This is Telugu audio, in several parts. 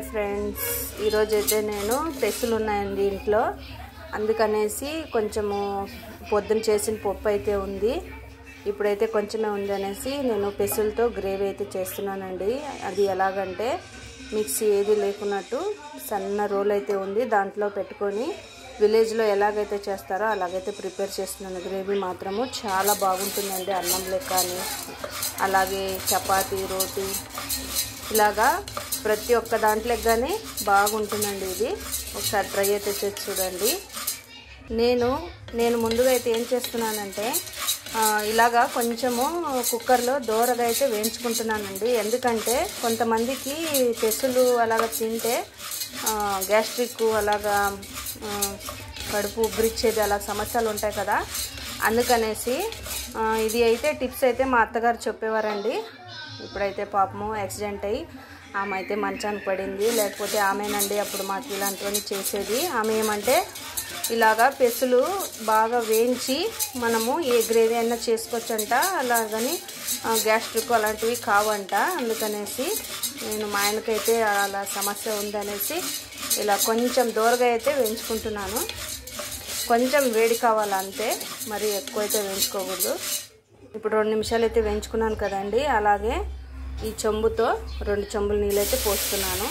ఫ్రెండ్స్, ఈరోజు అయితే నేను పెసులు ఉన్నాయండి ఇంట్లో, అందుకనేసి కొంచెము పొద్దున చేసిన పప్పు అయితే ఉంది. ఇప్పుడైతే కొంచెమే ఉంది అనేసి నేను పెసులతో గ్రేవీ అయితే చేస్తున్నానండి. అది ఎలాగంటే మిక్సీ ఏది లేకున్నట్టు సన్న రోల్ అయితే ఉంది, దాంట్లో పెట్టుకొని విలేజ్లో ఎలాగైతే చేస్తారో అలాగైతే ప్రిపేర్ చేస్తున్నాను. గ్రేవీ మాత్రము చాలా బాగుంటుందండి, అన్నంలో కానీ అలాగే చపాతీ రోటీ ఇలాగా ప్రతి ఒక్క దాంట్లోకి కానీ బాగుంటుందండి. ఇది ఒకసారి ట్రై అయితే చేసి చూడండి. నేను ముందుగా అయితే ఏం చేస్తున్నానంటే ఇలాగా కొంచెము కుక్కర్లో దోరగా అయితే వేయించుకుంటున్నానండి. ఎందుకంటే కొంతమందికి పెసులు అలాగ తింటే గ్యాస్ట్రిక్ అలాగా కడుపు ఉబ్బరిచ్చేది అలా సమస్యలు ఉంటాయి కదా, అందుకనేసి ఇది అయితే టిప్స్ అయితే మా అత్తగారు చెప్పేవారండి. ఇప్పుడైతే పాపము యాక్సిడెంట్ అయ్యి ఆమె అయితే మంచానికి పడింది, లేకపోతే ఆమెనండి అప్పుడు మాకు ఇలాంటివన్నీ చేసేది. ఆమె ఏమంటే ఇలాగా పెసులు బాగా వేయించి మనము ఏ గ్రేవీ అయినా చేసుకోవచ్చంట, అలాగని గ్యాస్ట్రిక్ అలాంటివి కావంట. అందుకనేసి నేను మా ఆయనకైతే అలా సమస్య ఉందనేసి ఇలా కొంచెం దూరగా అయితే వేయించుకుంటున్నాను. కొంచెం వేడి కావాలి అంతే, మరి ఎక్కువైతే వేయించుకోకూడదు. ఇప్పుడు 2 నిమిషాలు అయితే వేయించుకున్నాను కదండి. అలాగే ఈ చెంబుతో 2 చెంబుల నీళ్ళు అయితే పోస్తున్నాను,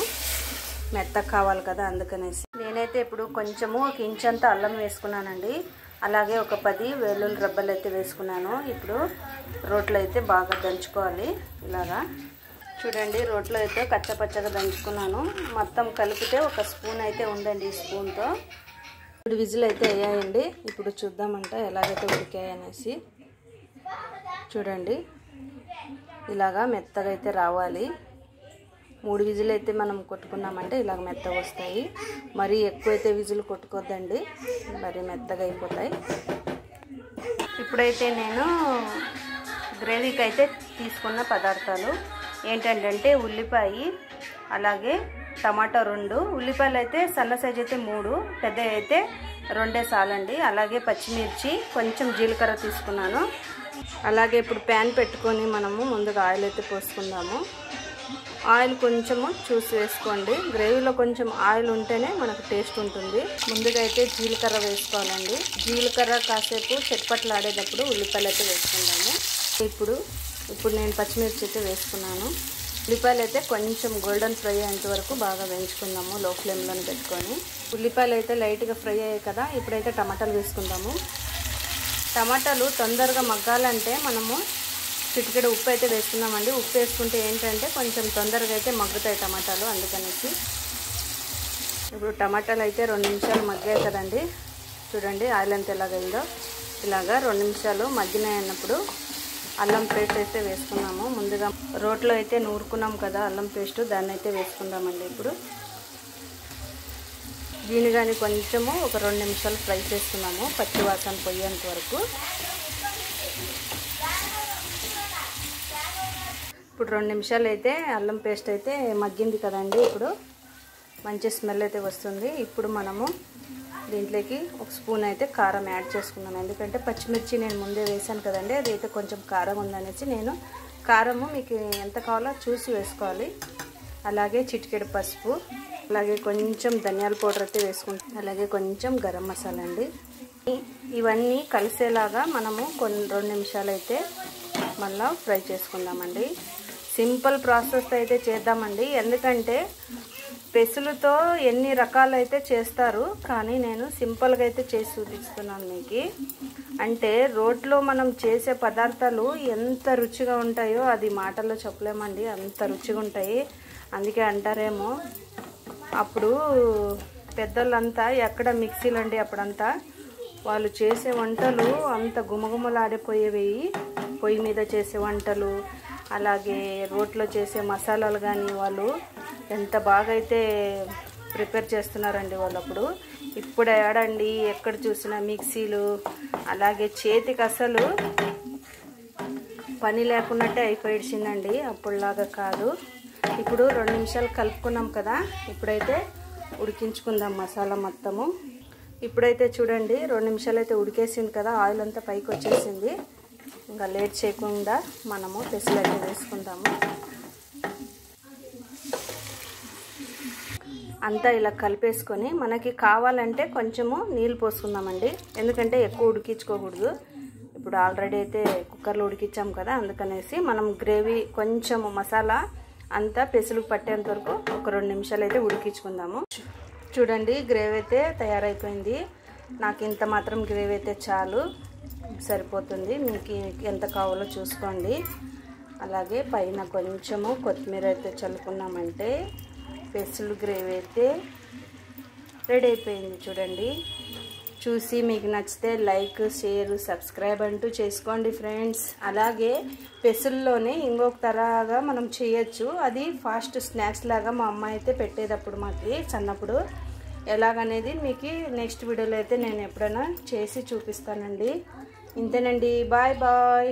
మెత్తగా కావాలి కదా అందుకనేసి. నేనైతే ఇప్పుడు కొంచెము 1 ఇంచ్ అంతా అల్లం వేసుకున్నానండి. అలాగే ఒక 10 వెల్లుల్లి రబ్బలు అయితే వేసుకున్నాను. ఇప్పుడు రోట్లో అయితే బాగా దంచుకోవాలి. ఇలాగా చూడండి, రోట్లో అయితే కచ్చపచ్చగా దంచుకున్నాను. మొత్తం కలిపితే ఒక స్పూన్ అయితే ఉందండి, ఈ స్పూన్తో. ఇప్పుడు విజిల్ అయితే అయ్యాయండి. ఇప్పుడు చూద్దామంట ఎలాగైతే ఉడికాయి అనేసి. చూడండి, ఇలాగా మెత్తగా అయితే రావాలి. 3 విజిల్ అయితే మనం కొట్టుకున్నామంటే ఇలాగ మెత్తగా వస్తాయి. మరీ ఎక్కువైతే విజిల్ కొట్టుకోద్దండి, మరీ మెత్తగా అయిపోతాయి. ఇప్పుడైతే నేను గ్రేవీకి అయితే తీసుకున్న పదార్థాలు ఏంటంటే ఉల్లిపాయ, అలాగే టమాటా 2, ఉల్లిపాయలు అయితే సన్న సైజు అయితే 3, పెద్ద అయితే 2 చాలండి. అలాగే పచ్చిమిర్చి, కొంచెం జీలకర్ర తీసుకున్నాను. అలాగే ఇప్పుడు ప్యాన్ పెట్టుకొని మనము ముందుగా ఆయిల్ అయితే పోసుకుందాము. ఆయిల్ కొంచెము చూసి వేసుకోండి, గ్రేవీలో కొంచెం ఆయిల్ ఉంటేనే మనకు టేస్ట్ ఉంటుంది. ముందుగా అయితే జీలకర్ర వేసుకోవాలండి. జీలకర్ర కాసేపు చెట్పట్లు ఆడేటప్పుడు ఉల్లిపాయలు అయితే వేసుకుందాము. ఇప్పుడు నేను పచ్చిమిర్చి అయితే వేసుకున్నాను. ఉల్లిపాయలు అయితే కొంచెం గోల్డెన్ ఫ్రై అయ్యేంత వరకు బాగా వేయించుకుందాము, లో ఫ్లేమ్లో పెట్టుకొని. ఉల్లిపాయలు అయితే లైట్గా ఫ్రై అయ్యాయి కదా, ఇప్పుడైతే టమాటాలు వేసుకుందాము. టమాటాలు తొందరగా మగ్గాలంటే మనము చిటికెడు ఉప్పు అయితే వేసుకున్నామండి. ఉప్పు వేసుకుంటే ఏంటంటే కొంచెం తొందరగా అయితే మగ్గుతాయి టమాటాలు, అందుకనేసి. ఇప్పుడు టమాటాలు అయితే 2 నిమిషాలు మగ్గాయి కదండి. చూడండి ఆయిల్ అంతా ఎలాగైందో. ఇలాగా 2 నిమిషాలు మగ్గినాయి అన్నప్పుడు అల్లం పేస్ట్ అయితే వేసుకున్నాము. ముందుగా రోట్లో అయితే నూరుకున్నాం కదా అల్లం పేస్ట్, దాన్ని అయితే వేసుకుందామండి. ఇప్పుడు దీన్ని కానీ కొంచెము ఒక 2 నిమిషాలు ఫ్రై చేసుకున్నాము, పచ్చి వాసన పోయేంత వరకు. ఇప్పుడు 2 నిమిషాలు అయితే అల్లం పేస్ట్ అయితే మగ్గింది కదండి. ఇప్పుడు మంచి స్మెల్ అయితే వస్తుంది. ఇప్పుడు మనము దీంట్లోకి 1 స్పూన్ అయితే కారం యాడ్ చేసుకున్నాను. ఎందుకంటే పచ్చిమిర్చి నేను ముందే వేసాను కదండి, అది అయితే కొంచెం కారం ఉందనేసి నేను కారము మీకు ఎంత కావాలో చూసి వేసుకోవాలి. అలాగే చిటికెడు పసుపు, అలాగే కొంచెం ధనియాల పౌడర్ అయితే వేసుకుంటాం, అలాగే కొంచెం గరం మసాలా అండి. ఇవన్నీ కలిసేలాగా మనము 2 నిమిషాలు అయితే మళ్ళీ ఫ్రై చేసుకుందామండి. సింపుల్ ప్రాసెస్ అయితే చేద్దామండి, ఎందుకంటే పెసులతో ఎన్ని రకాలైతే చేస్తారు, కానీ నేను సింపుల్గా అయితే చేసి చూపిస్తున్నాను మీకు. అంటే రోట్లో మనం చేసే పదార్థాలు ఎంత రుచిగా ఉంటాయో అది మాటల్లో చెప్పలేమండి, అంత రుచిగా ఉంటాయి. అందుకే అంటారేమో అప్పుడు పెద్దోళ్ళంతా ఎక్కడ మిక్సీలు అండి, అప్పుడంతా వాళ్ళు చేసే వంటలు అంత గుమగుమలాడిపోయేవి. పొయ్యి మీద చేసే వంటలు, అలాగే రోట్లో చేసే మసాలాలు కానీ వాళ్ళు ఎంత బాగా అయితే ప్రిపేర్ చేస్తున్నారండి వాళ్ళప్పుడు. ఇప్పుడు ఏడండి ఎక్కడ చూసినా మిక్సీలు, అలాగే చేతికి అసలు పని లేకున్నట్టే అయిపోయిందండి, అప్పుడులాగా కాదు. ఇప్పుడు 2 నిమిషాలు కలుపుకున్నాం కదా, ఇప్పుడైతే ఉడికించుకుందాం మసాలా మొత్తము. ఇప్పుడైతే చూడండి 2 నిమిషాలు అయితే ఉడికేసింది కదా, ఆయిల్ అంతా పైకి వచ్చేసింది. ఇంకా లేట్ చేయకుండా మనము పెసులు అయితే వేసుకుందాము. అంతా ఇలా కలిపేసుకొని మనకి కావాలంటే కొంచెము నీళ్ళు పోసుకుందామండి, ఎందుకంటే ఎక్కువ ఉడికించుకోకూడదు. ఇప్పుడు ఆల్రెడీ అయితే కుక్కర్లో ఉడికించాం కదా, అందుకనేసి మనం గ్రేవీ కొంచెము మసాలా అంతా పెసులుకు పట్టేంత వరకు ఒక 2 నిమిషాలు అయితే ఉడికించుకుందాము. చూడండి గ్రేవీ అయితే తయారైపోయింది. నాకు ఇంత మాత్రం గ్రేవీ అయితే చాలు, సరిపోతుంది. మీకు ఎంత కావాలో చూసుకోండి. అలాగే పైన కొంచెము కొత్తిమీర అయితే చల్లుకున్నామంటే పెసులు గ్రేవీ అయితే రెడీ అయిపోయింది. చూడండి, చూసి మీకు నచ్చితే లైక్, షేర్, సబ్స్క్రైబ్ అంటూ చేసుకోండి ఫ్రెండ్స్. అలాగే పెసుల్లోనే ఇంకొక తరగా మనం చేయొచ్చు, అది ఫాస్ట్ స్నాక్స్ లాగా మా అమ్మ అయితే పెట్టేటప్పుడు మాకు చిన్నప్పుడు. ఎలాగనేది మీకు నెక్స్ట్ వీడియోలో అయితే నేను ఎప్పుడైనా చేసి చూపిస్తానండి. ఇంతేనండి, బాయ్ బాయ్.